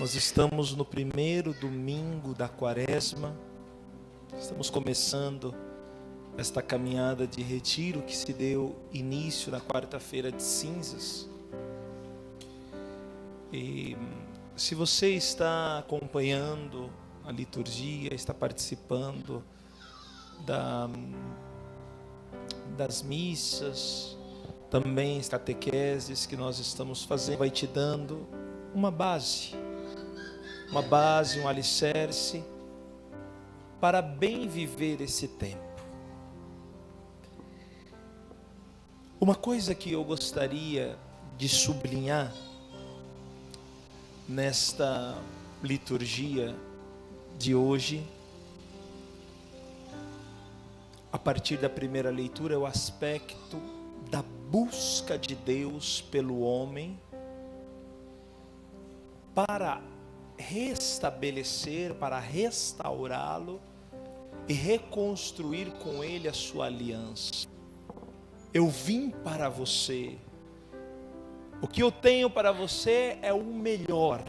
Nós estamos no primeiro domingo da Quaresma, estamos começando esta caminhada de retiro que se deu início na quarta-feira de cinzas. E se você está acompanhando a liturgia, está participando das missas, também as catequeses que nós estamos fazendo, vai te dando uma base, um alicerce para bem viver esse tempo. Uma coisa que eu gostaria de sublinhar nesta liturgia de hoje, a partir da primeira leitura, é o aspecto da busca de Deus pelo homem para restabelecer, para restaurá-lo e reconstruir com ele a sua aliança. Eu vim para você, o que eu tenho para você é o melhor,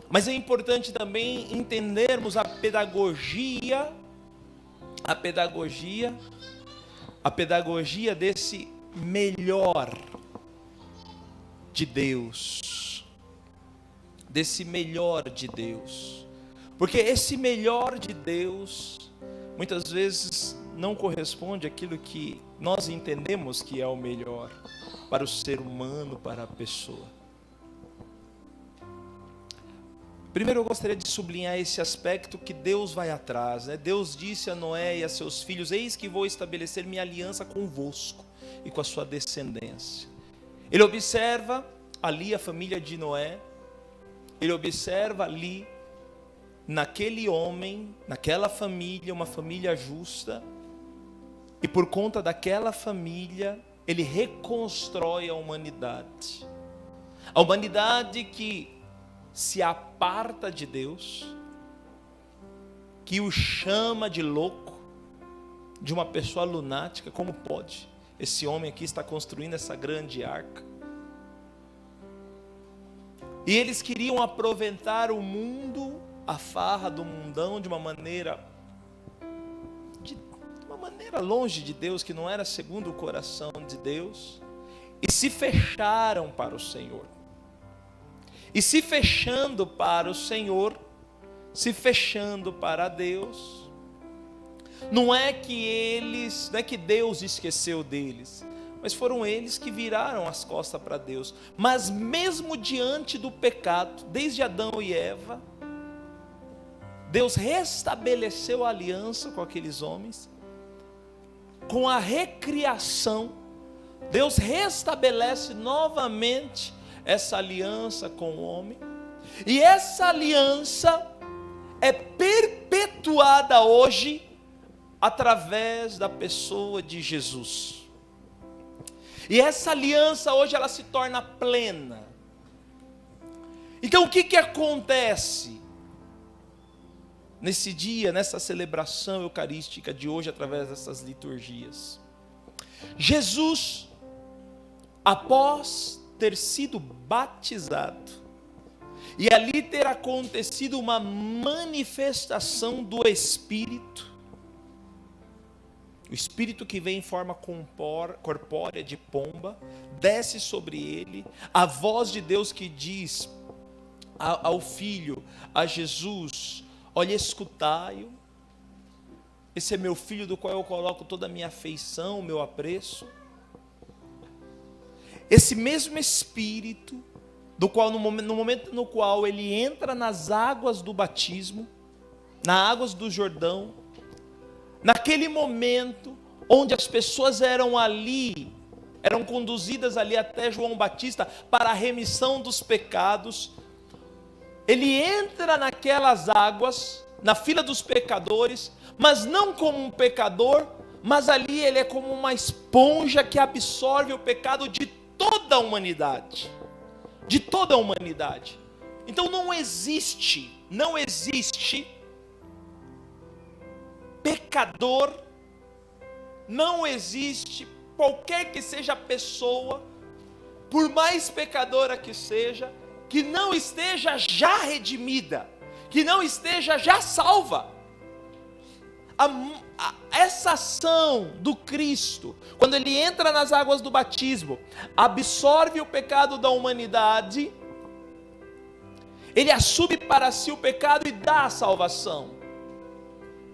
Mas é importante também entendermos a pedagogia desse melhor de Deus, porque esse melhor de Deus, muitas vezes não corresponde àquilo que nós entendemos que é o melhor para o ser humano, para a pessoa. Primeiro eu gostaria de sublinhar esse aspecto que Deus vai atrás, né? Deus disse a Noé e a seus filhos: eis que vou estabelecer minha aliança convosco e com a sua descendência. Ele observa ali a família de Noé, ele observa ali naquele homem, naquela família, uma família justa, e por conta daquela família, ele reconstrói a humanidade. A humanidade que se aparta de Deus, que o chama de louco, de uma pessoa lunática. Como pode esse homem aqui estar construindo essa grande arca? E eles queriam aproveitar o mundo, a farra do mundão, de uma maneira longe de Deus, que não era segundo o coração de Deus, e se fecharam para o Senhor. E se fechando para o Senhor, se fechando para Deus, não é que Deus esqueceu deles, mas foram eles que viraram as costas para Deus. Mas mesmo diante do pecado, desde Adão e Eva, Deus restabeleceu a aliança com aqueles homens. Com a recriação, Deus restabelece novamente essa aliança com o homem. E essa aliança é perpetuada hoje através da pessoa de Jesus. E essa aliança hoje ela se torna plena. Então o que acontece nesse dia, nessa celebração eucarística de hoje, através dessas liturgias? Jesus, após ter sido batizado, e ali ter acontecido uma manifestação do Espírito, o Espírito que vem em forma corpórea de pomba, desce sobre ele, a voz de Deus que diz ao Filho, a Jesus: olha, escutai-o, esse é meu Filho do qual eu coloco toda a minha afeição, o meu apreço. Esse mesmo Espírito, do qual no momento no qual ele entra nas águas do batismo, nas águas do Jordão, naquele momento onde as pessoas eram conduzidas ali até João Batista para a remissão dos pecados, ele entra naquelas águas, na fila dos pecadores, mas não como um pecador, mas ali ele é como uma esponja que absorve o pecado de toda a humanidade. Então não existe pecador, não existe qualquer que seja a pessoa por mais pecadora que seja, que não esteja já redimida, que não esteja já salva. Essa ação do Cristo, quando ele entra nas águas do batismo, absorve o pecado da humanidade, ele assume para si o pecado e dá a salvação.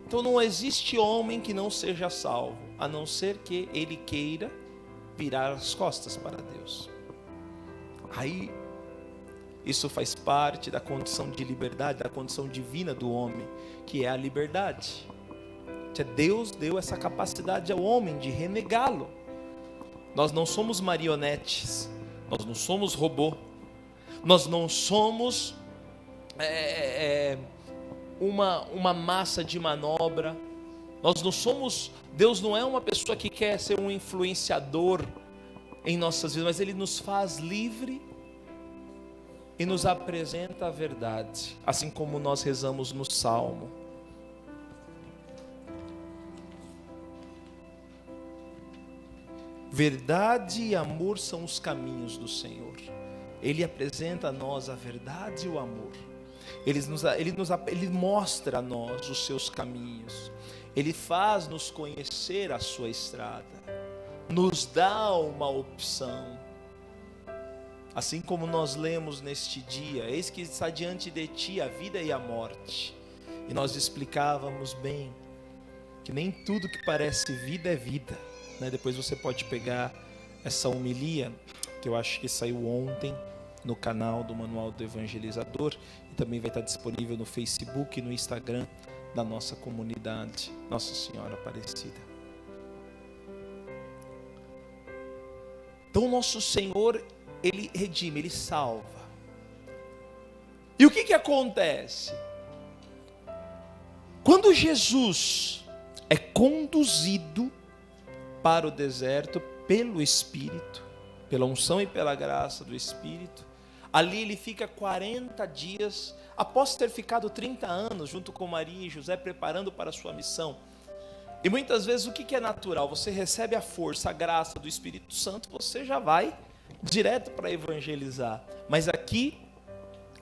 Então não existe homem que não seja salvo, a não ser que ele queira virar as costas para Deus. Aí, isso faz parte da condição de liberdade, da condição divina do homem, que é a liberdade. Deus deu essa capacidade ao homem de renegá-lo. Nós não somos marionetes, nós não somos robô, nós não somos uma massa de manobra, nós não somos, Deus não é uma pessoa que quer ser um influenciador em nossas vidas, mas Ele nos faz livre e nos apresenta a verdade, assim como nós rezamos no Salmo. Verdade e amor são os caminhos do Senhor. Ele apresenta a nós a verdade e o amor. Ele mostra a nós os seus caminhos. Ele faz nos conhecer a sua estrada. Nos dá uma opção. Assim como nós lemos neste dia, eis que está diante de ti a vida e a morte. E nós explicávamos bem que nem tudo que parece vida é vida. Depois você pode pegar essa homilia, que eu acho que saiu ontem no canal do Manual do Evangelizador, e também vai estar disponível no Facebook e no Instagram da nossa comunidade, Nossa Senhora Aparecida. Então o nosso Senhor, Ele redime, Ele salva. E o que acontece? Quando Jesus é conduzido para o deserto pelo Espírito, pela unção e pela graça do Espírito, ali ele fica 40 dias, após ter ficado 30 anos junto com Maria e José, preparando para a sua missão. E muitas vezes o que é natural? Você recebe a força, a graça do Espírito Santo, você já vai direto para evangelizar. Mas aqui,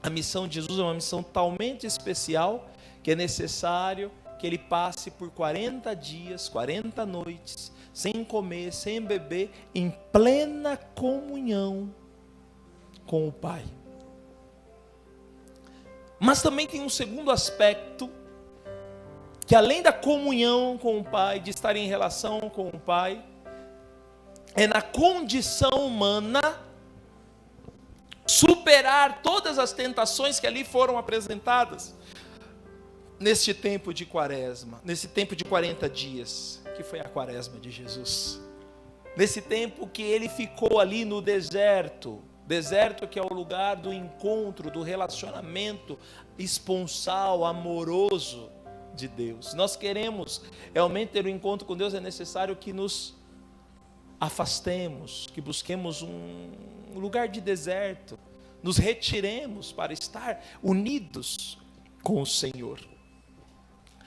a missão de Jesus é uma missão talmente especial, que é necessário que ele passe por 40 dias, 40 noites, sem comer, sem beber, em plena comunhão com o Pai. Mas também tem um segundo aspecto, que além da comunhão com o Pai, de estar em relação com o Pai, é na condição humana superar todas as tentações que ali foram apresentadas neste tempo de quaresma, nesse tempo de 40 dias, que foi a quaresma de Jesus. Nesse tempo que ele ficou ali no deserto que é o lugar do encontro, do relacionamento esponsal, amoroso de Deus. Se nós queremos realmente ter um encontro com Deus, é necessário que nos afastemos, que busquemos um lugar de deserto, nos retiremos para estar unidos com o Senhor.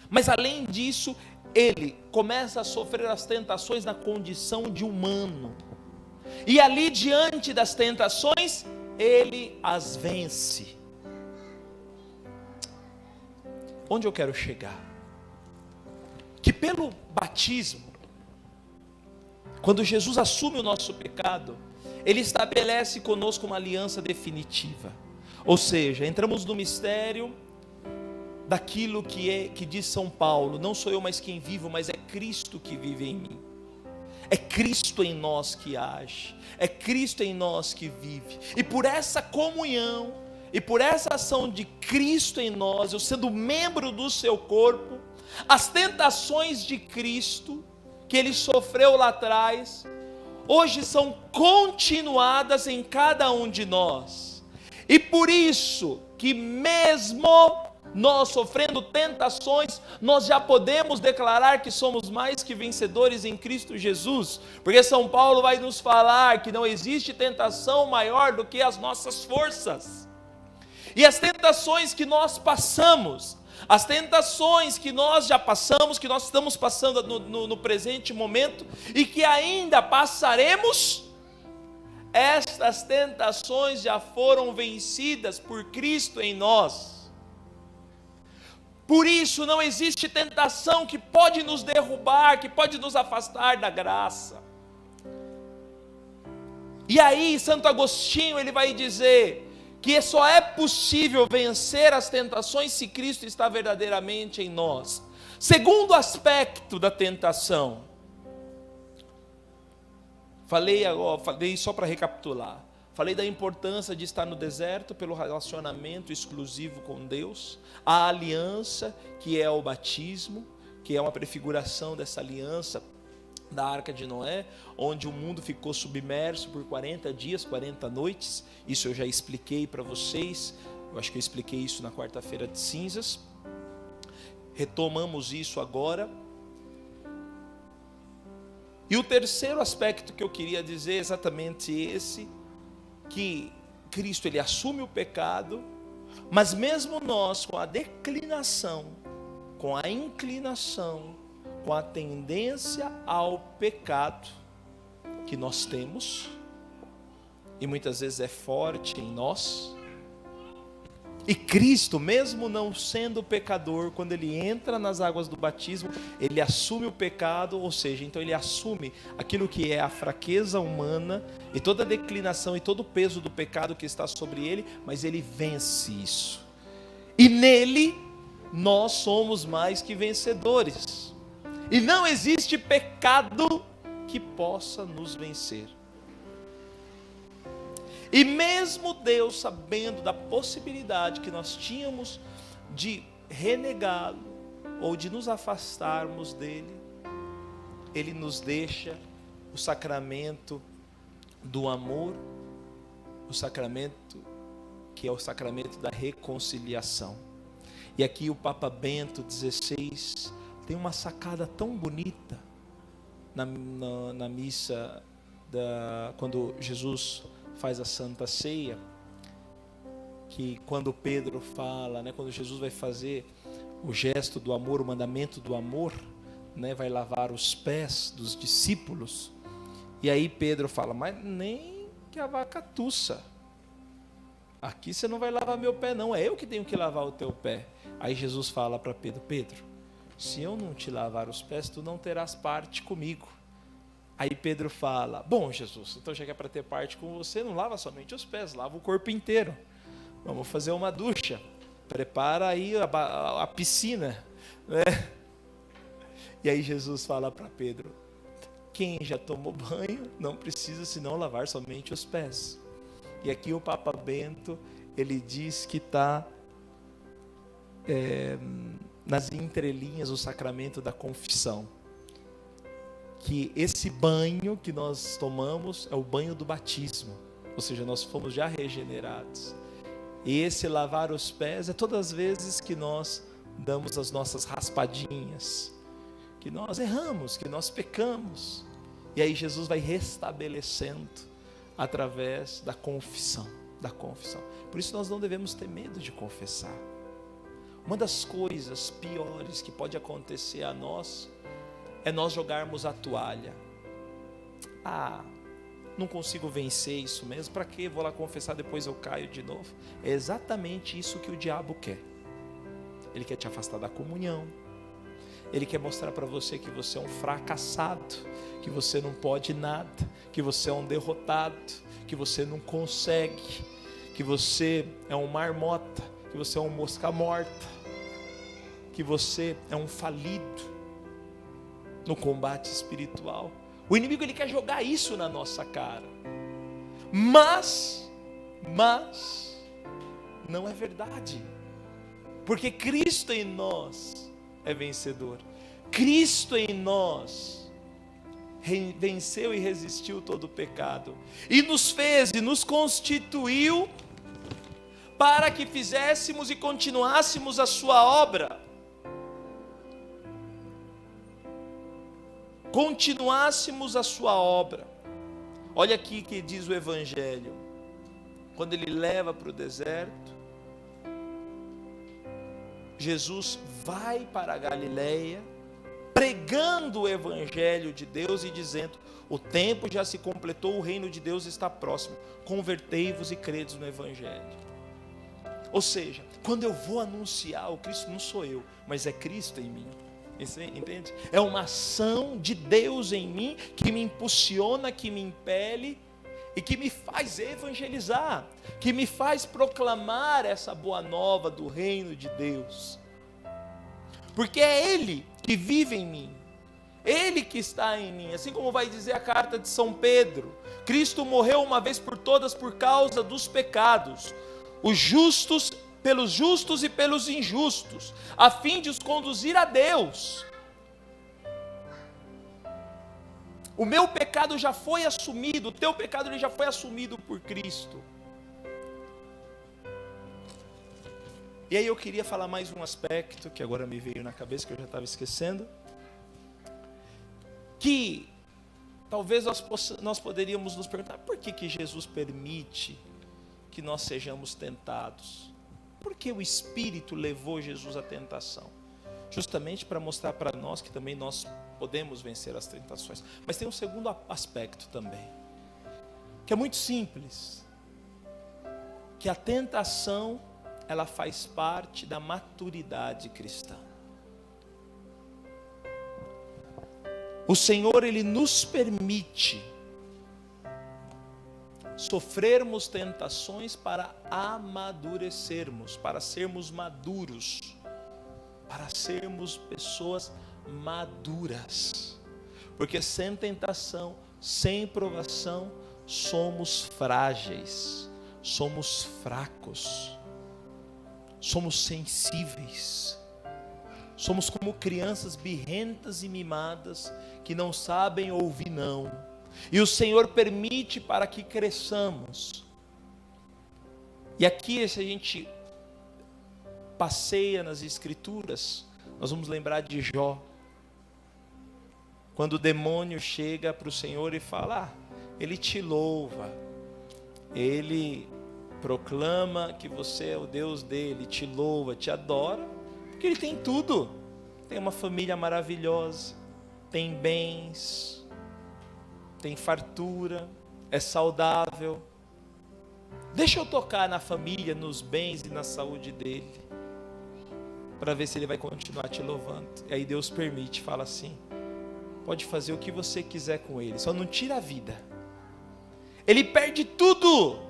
Mas além disso, ele começa a sofrer as tentações na condição de humano. E ali diante das tentações, ele as vence. Onde eu quero chegar? Que pelo batismo, quando Jesus assume o nosso pecado, ele estabelece conosco uma aliança definitiva. Ou seja, entramos no mistério daquilo que diz São Paulo: não sou eu mais quem vivo, mas é Cristo que vive em mim. É Cristo em nós que age, é Cristo em nós que vive. E por essa comunhão, e por essa ação de Cristo em nós, eu sendo membro do seu corpo, as tentações de Cristo, que ele sofreu lá atrás, hoje são continuadas em cada um de nós. E por isso que mesmo nós sofrendo tentações, nós já podemos declarar que somos mais que vencedores em Cristo Jesus, porque São Paulo vai nos falar que não existe tentação maior do que as nossas forças. E as tentações que nós passamos, as tentações que nós já passamos, que nós estamos passando no presente momento, e que ainda passaremos, estas tentações já foram vencidas por Cristo em nós. Por isso não existe tentação que pode nos derrubar, que pode nos afastar da graça. E aí Santo Agostinho ele vai dizer que só é possível vencer as tentações se Cristo está verdadeiramente em nós. Segundo aspecto da tentação, falei só para recapitular, falei da importância de estar no deserto pelo relacionamento exclusivo com Deus, a aliança que é o batismo, que é uma prefiguração dessa aliança da Arca de Noé, onde o mundo ficou submerso por 40 dias, 40 noites, isso eu já expliquei para vocês, eu acho que eu expliquei isso na quarta-feira de cinzas, retomamos isso agora. E o terceiro aspecto que eu queria dizer é exatamente esse, que Cristo ele assume o pecado, mas mesmo nós com a declinação, com a inclinação, com a tendência ao pecado que nós temos, e muitas vezes é forte em nós, e Cristo, mesmo não sendo pecador, quando ele entra nas águas do batismo, ele assume o pecado, ou seja, então ele assume aquilo que é a fraqueza humana, e toda a declinação e todo o peso do pecado que está sobre ele, mas ele vence isso, e nele nós somos mais que vencedores, e não existe pecado que possa nos vencer. E mesmo Deus sabendo da possibilidade que nós tínhamos de renegá-lo ou de nos afastarmos dele, ele nos deixa o sacramento do amor, o sacramento que é o sacramento da reconciliação. E aqui o Papa Bento XVI tem uma sacada tão bonita na missa quando Jesus faz a Santa Ceia, que quando Pedro fala, quando Jesus vai fazer o gesto do amor, o mandamento do amor, vai lavar os pés dos discípulos, e aí Pedro fala, mas nem que a vaca tussa, aqui você não vai lavar meu pé não, é eu que tenho que lavar o teu pé. Aí Jesus fala para Pedro, se eu não te lavar os pés, tu não terás parte comigo. Aí Pedro fala, bom Jesus, então já que é para ter parte com você, não lava somente os pés, lava o corpo inteiro. Vamos fazer uma ducha, prepara aí a piscina, E aí Jesus fala para Pedro, quem já tomou banho não precisa senão lavar somente os pés. E aqui o Papa Bento, ele diz que está nas entrelinhas o sacramento da confissão, que esse banho que nós tomamos é o banho do batismo, ou seja, nós fomos já regenerados, e esse lavar os pés é todas as vezes que nós damos as nossas raspadinhas, que nós erramos, que nós pecamos, e aí Jesus vai restabelecendo através da confissão, por isso nós não devemos ter medo de confessar. Uma das coisas piores que pode acontecer a nós é nós jogarmos a toalha. Não consigo vencer isso mesmo, para que vou lá confessar, depois eu caio de novo? É exatamente isso que o diabo quer. Ele quer te afastar da comunhão, ele quer mostrar para você que você é um fracassado, que você não pode nada, que você é um derrotado, que você não consegue, que você é um marmota, que você é um mosca morta, que você é um falido no combate espiritual. O inimigo ele quer jogar isso na nossa cara, mas não é verdade, porque Cristo em nós é vencedor. Cristo em nós venceu e resistiu todo o pecado, e nos fez e nos constituiu para que fizéssemos e continuássemos a sua obra. Continuássemos a sua obra. Olha aqui que diz o Evangelho, quando ele leva para o deserto, Jesus vai para a Galileia, pregando o evangelho de Deus e dizendo: o tempo já se completou, o reino de Deus está próximo, convertei-vos e credes no evangelho. Ou seja, quando eu vou anunciar o Cristo, não sou eu, mas é Cristo em mim. Entende? É uma ação de Deus em mim que me impulsiona, que me impele e que me faz evangelizar, que me faz proclamar essa boa nova do reino de Deus. Porque é Ele que vive em mim, Ele que está em mim. Assim como vai dizer a carta de São Pedro: Cristo morreu uma vez por todas por causa dos pecados, os justos pelos justos e pelos injustos, a fim de os conduzir a Deus. O meu pecado já foi assumido, o teu pecado ele já foi assumido por Cristo. E aí eu queria falar mais um aspecto que agora me veio na cabeça, que eu já estava esquecendo, que talvez nós poderíamos nos perguntar: por que Jesus permite que nós sejamos tentados? Por que o Espírito levou Jesus à tentação? Justamente para mostrar para nós que também nós podemos vencer as tentações. Mas tem um segundo aspecto também, que é muito simples, que a tentação, ela faz parte da maturidade cristã. O Senhor, Ele nos permite sofrermos tentações para amadurecermos, para sermos maduros, para sermos pessoas maduras. Porque sem tentação, sem provação, somos frágeis, somos fracos, somos sensíveis, somos como crianças birrentas e mimadas que não sabem ouvir não. E o Senhor permite para que cresçamos. E aqui, se a gente passeia nas Escrituras, nós vamos lembrar de Jó. Quando o demônio chega para o Senhor e fala: Ele te louva, Ele proclama que você é o Deus dele, te louva, te adora, porque Ele tem tudo. Tem uma família maravilhosa, tem bens, tem fartura, é saudável. Deixa eu tocar na família, nos bens e na saúde dele, para ver se ele vai continuar te louvando. E aí Deus permite, fala assim: pode fazer o que você quiser com ele, só não tira a vida. Ele perde tudo,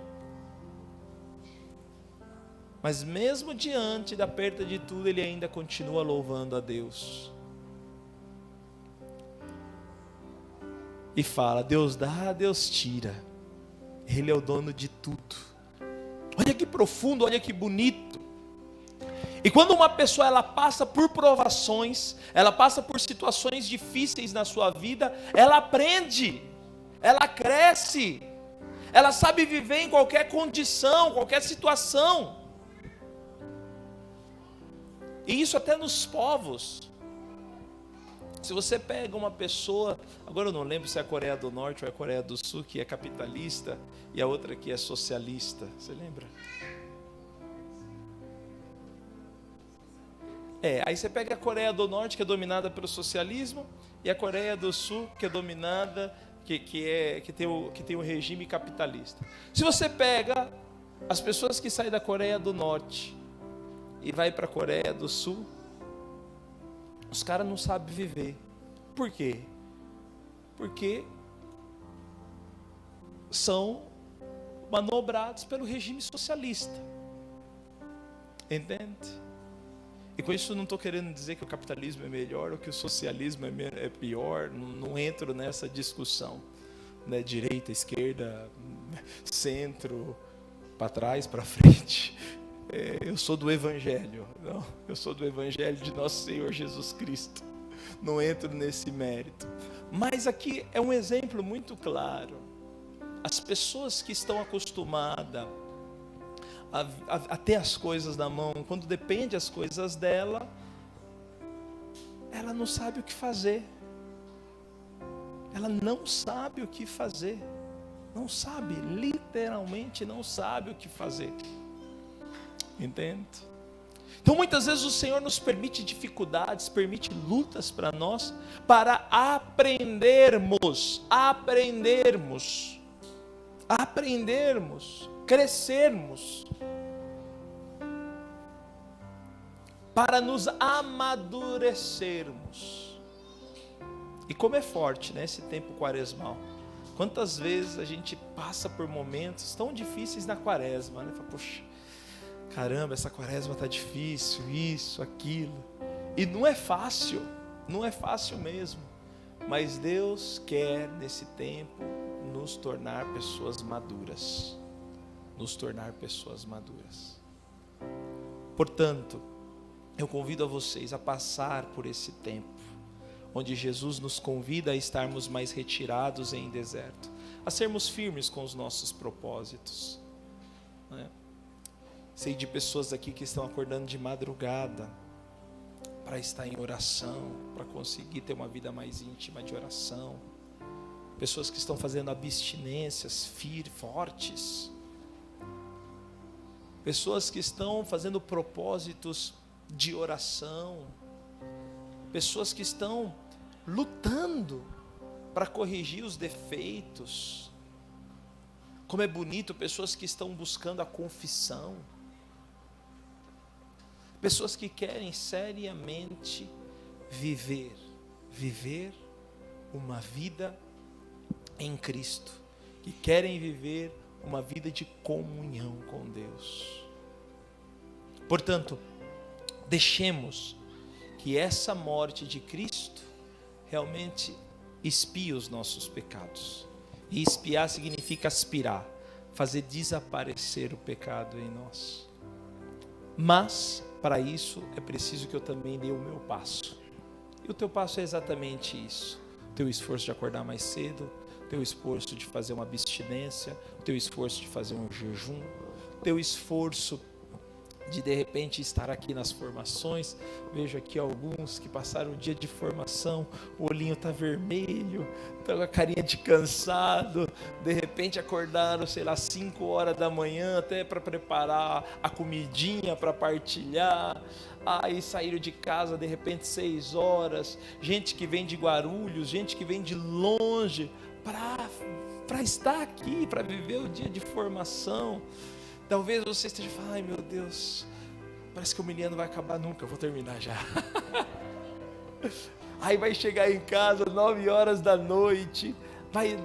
mas mesmo diante da perda de tudo, ele ainda continua louvando a Deus. E fala: Deus dá, Deus tira. Ele é o dono de tudo. Olha que profundo, olha que bonito. E quando uma pessoa ela passa por provações, ela passa por situações difíceis na sua vida, ela aprende, ela cresce, ela sabe viver em qualquer condição, qualquer situação. E isso até nos povos. Se você pega uma pessoa, agora eu não lembro se é a Coreia do Norte ou a Coreia do Sul, que é capitalista, e a outra que é socialista, você lembra? Aí você pega a Coreia do Norte, que é dominada pelo socialismo, e a Coreia do Sul, que é dominada, que tem o regime capitalista. Se você pega as pessoas que saem da Coreia do Norte e vai para a Coreia do Sul, os caras não sabem viver. Por quê? Porque são manobrados pelo regime socialista. Entende? E com isso eu não estou querendo dizer que o capitalismo é melhor ou que o socialismo é pior. Não entro nessa discussão, né? Direita, esquerda, centro, para trás, para frente. Eu sou do Evangelho, não, eu sou do Evangelho de nosso Senhor Jesus Cristo, não entro nesse mérito, mas aqui é um exemplo muito claro. As pessoas que estão acostumadas a ter as coisas na mão, quando depende as coisas dela, ela não sabe o que fazer, ela não sabe o que fazer, não sabe, literalmente não sabe o que fazer. Entende? Então muitas vezes o Senhor nos permite dificuldades, permite lutas para nós, para aprendermos, crescermos, para nos amadurecermos. E como é forte, né, esse tempo quaresmal. Quantas vezes a gente passa por momentos tão difíceis na quaresma, né? Fala, poxa, caramba, essa quaresma está difícil, isso, aquilo. E não é fácil mesmo. Mas Deus quer, nesse tempo, nos tornar pessoas maduras. Portanto, eu convido a vocês a passar por esse tempo, onde Jesus nos convida a estarmos mais retirados em deserto, a sermos firmes com os nossos propósitos, né? Sei de pessoas aqui que estão acordando de madrugada para estar em oração, para conseguir ter uma vida mais íntima de oração. Pessoas que estão fazendo abstinências fortes. Pessoas que estão fazendo propósitos de oração. Pessoas que estão lutando para corrigir os defeitos. Como é bonito, pessoas que estão buscando a confissão. Pessoas que querem seriamente viver uma vida em Cristo, que querem viver uma vida de comunhão com Deus. Portanto, deixemos que essa morte de Cristo realmente expie os nossos pecados. E expiar significa aspirar, fazer desaparecer o pecado em nós. Mas, para isso, é preciso que eu também dê o meu passo. E o teu passo é exatamente isso. O teu esforço de acordar mais cedo, o teu esforço de fazer uma abstinência, o teu esforço de fazer um jejum, o teu esforço de repente estar aqui nas formações. Vejo aqui alguns que passaram o dia de formação, o olhinho está vermelho, está com a carinha de cansado, de repente acordaram, 5 horas da manhã, até para preparar a comidinha, para partilhar, aí saíram de casa de repente 6 horas, gente que vem de Guarulhos, gente que vem de longe, para estar aqui, para viver o dia de formação. Talvez você esteja falando, ai meu Deus, parece que o menino não vai acabar nunca, eu vou terminar já. Aí vai chegar em casa 9 horas da noite, vai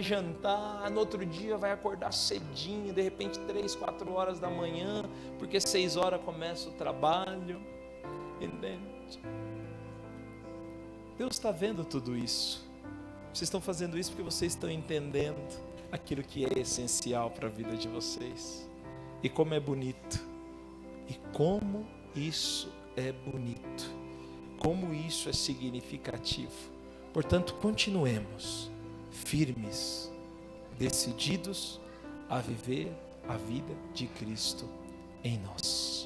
jantar, no outro dia vai acordar cedinho, de repente 3, 4 horas da manhã, porque 6 horas começa o trabalho, entende? Deus está vendo tudo isso. Vocês estão fazendo isso porque vocês estão entendendo aquilo que é essencial para a vida de vocês. E como é bonito. E como isso é bonito. Como isso é significativo. Portanto, continuemos firmes, decididos a viver a vida de Cristo em nós.